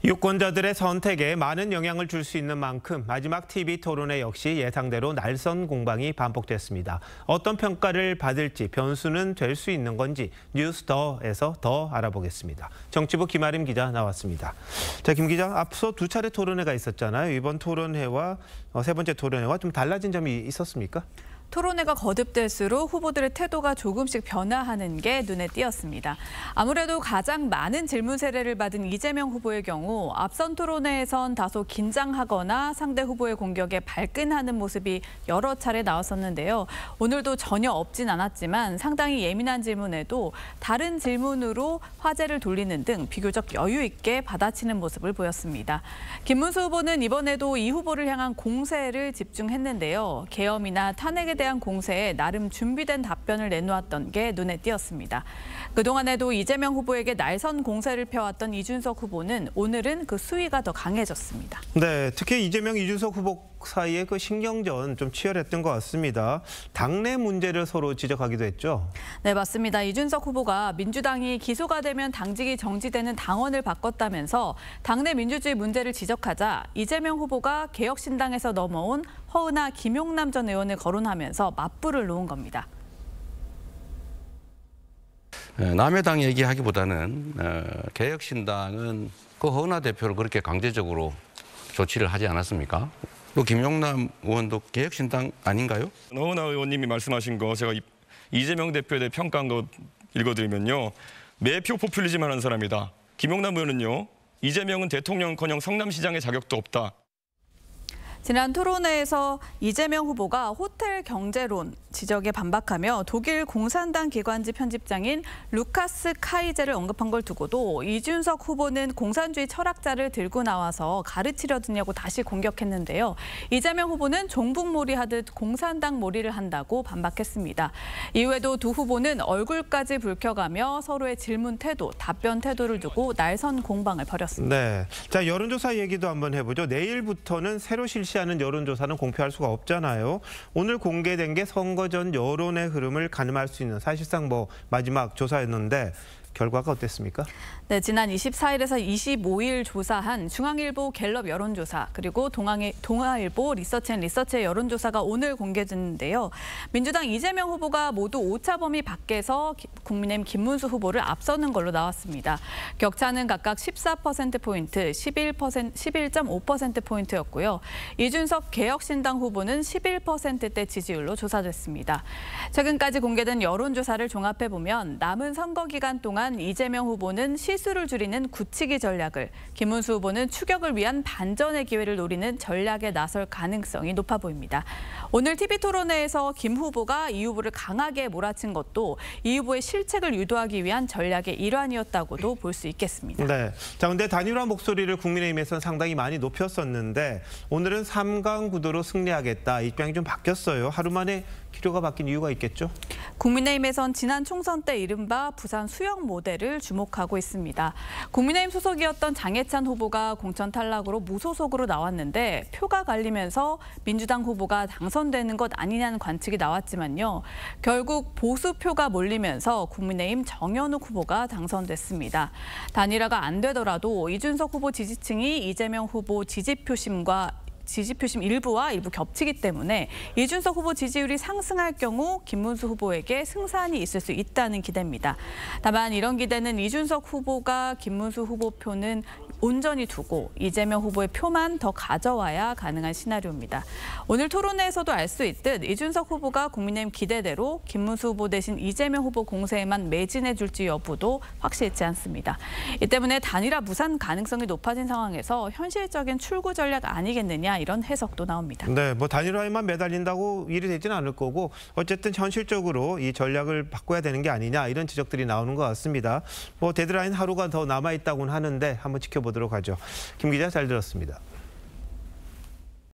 유권자들의 선택에 많은 영향을 줄 수 있는 만큼 마지막 TV 토론회 역시 예상대로 날선 공방이 반복됐습니다. 어떤 평가를 받을지 변수는 될 수 있는 건지 뉴스더에서 더 알아보겠습니다. 정치부 김아림 기자 나왔습니다. 자, 김 기자, 앞서 두 차례 토론회가 있었잖아요. 이번 토론회와 세 번째 토론회와 좀 달라진 점이 있었습니까? 토론회가 거듭될수록 후보들의 태도가 조금씩 변화하는 게 눈에 띄었습니다. 아무래도 가장 많은 질문 세례를 받은 이재명 후보의 경우 앞선 토론회에선 다소 긴장하거나 상대 후보의 공격에 발끈하는 모습이 여러 차례 나왔었는데요. 오늘도 전혀 없진 않았지만 상당히 예민한 질문에도 다른 질문으로 화제를 돌리는 등 비교적 여유 있게 받아치는 모습을 보였습니다. 김문수 후보는 이번에도 이 후보를 향한 공세를 집중했는데요. 계엄이나 탄핵에 대한 공세에 나름 준비된 답변을 내놓았던 게 눈에 띄었습니다. 그동안에도 이재명 후보에게 날선 공세를 펴왔던 이준석 후보는 오늘은 그 수위가 더 강해졌습니다. 네, 특히 이재명, 이준석 후보 사이의 그 신경전 좀 치열했던 것 같습니다. 당내 문제를 서로 지적하기도 했죠. 네, 맞습니다. 이준석 후보가 민주당이 기소가 되면 당직이 정지되는 당원을 바꿨다면서 당내 민주주의 문제를 지적하자 이재명 후보가 개혁신당에서 넘어온 허은하, 김용남 전 의원을 거론하면서 맞불을 놓은 겁니다. 남의 당 얘기하기보다는 개혁신당은 그 허은하 대표를 그렇게 강제적으로 조치를 하지 않았습니까? 또 김용남 의원도 개혁신당 아닌가요? 허은하 의원님이 말씀하신 거 제가 이재명 대표에 대해 평가한 거 읽어드리면요. 매표 포퓰리즘 하는 사람이다. 김용남 의원은요. 이재명은 대통령커녕 성남시장의 자격도 없다. 지난 토론회에서 이재명 후보가 호텔 경제론 지적에 반박하며 독일 공산당 기관지 편집장인 루카스 카이제를 언급한 걸 두고도 이준석 후보는 공산주의 철학자를 들고 나와서 가르치려 드냐고 다시 공격했는데요. 이재명 후보는 종북몰이 하듯 공산당 몰이를 한다고 반박했습니다. 이후에도 두 후보는 얼굴까지 붉혀가며 서로의 질문 태도, 답변 태도를 두고 날선 공방을 벌였습니다. 네, 자, 여론조사 얘기도 한번 해보죠. 내일부터는 새로 실시하는 여론조사는 공표할 수가 없잖아요. 오늘 공개된 게 선거 전 여론의 흐름을 가늠할 수 있는 사실상 마지막 조사였는데 결과가 어땠습니까? 네, 지난 24일에서 25일 조사한 중앙일보 갤럽 여론조사 그리고 동아일보 리서치앤리서치의 여론조사가 오늘 공개됐는데요. 민주당 이재명 후보가 모두 오차 범위 밖에서 국민의힘 김문수 후보를 앞서는 걸로 나왔습니다. 격차는 각각 14%포인트, 11.5%포인트였고요. 이준석 개혁신당 후보는 11%대 지지율로 조사됐습니다. 최근까지 공개된 여론조사를 종합해보면 남은 선거 기간 동안 이재명 후보는 실수를 줄이는 굳히기 전략을, 김문수 후보는 추격을 위한 반전의 기회를 노리는 전략에 나설 가능성이 높아 보입니다. 오늘 TV토론회에서 김 후보가 이 후보를 강하게 몰아친 것도 이 후보의 실책을 유도하기 위한 전략의 일환이었다고도 볼 수 있겠습니다. 네, 자, 근데 단일화 목소리를 국민의힘에서는 상당히 많이 높였었는데 오늘은 3강 구도로 승리하겠다. 입장이 좀 바뀌었어요. 하루 만에 기류가 바뀐 이유가 있겠죠? 국민의힘에선 지난 총선 때 이른바 부산 수영 모델을 주목하고 있습니다. 국민의힘 소속이었던 장해찬 후보가 공천 탈락으로 무소속으로 나왔는데 표가 갈리면서 민주당 후보가 당선되는 것 아니냐는 관측이 나왔지만요. 결국 보수표가 몰리면서 국민의힘 정현욱 후보가 당선됐습니다. 단일화가 안 되더라도 이준석 후보 지지층이 이재명 후보 지지표심 일부와 일부 겹치기 때문에 이준석 후보 지지율이 상승할 경우 김문수 후보에게 승산이 있을 수 있다는 기대입니다. 다만 이런 기대는 이준석 후보가 김문수 후보 표는 온전히 두고 이재명 후보의 표만 더 가져와야 가능한 시나리오입니다. 오늘 토론회에서도 알 수 있듯 이준석 후보가 국민의힘 기대대로 김문수 후보 대신 이재명 후보 공세에만 매진해 줄지 여부도 확실치 않습니다. 이 때문에 단일화 무산 가능성이 높아진 상황에서 현실적인 출구 전략 아니겠느냐 이런 해석도 나옵니다. 네, 단일화에만 매달린다고 일이 되지는 않을 거고 어쨌든 현실적으로 이 전략을 바꿔야 되는 게 아니냐 이런 지적들이 나오는 것 같습니다. 데드라인 하루가 더 남아 있다고는 하는데 한번 지켜보도록 하죠. 김 기자 잘 들었습니다.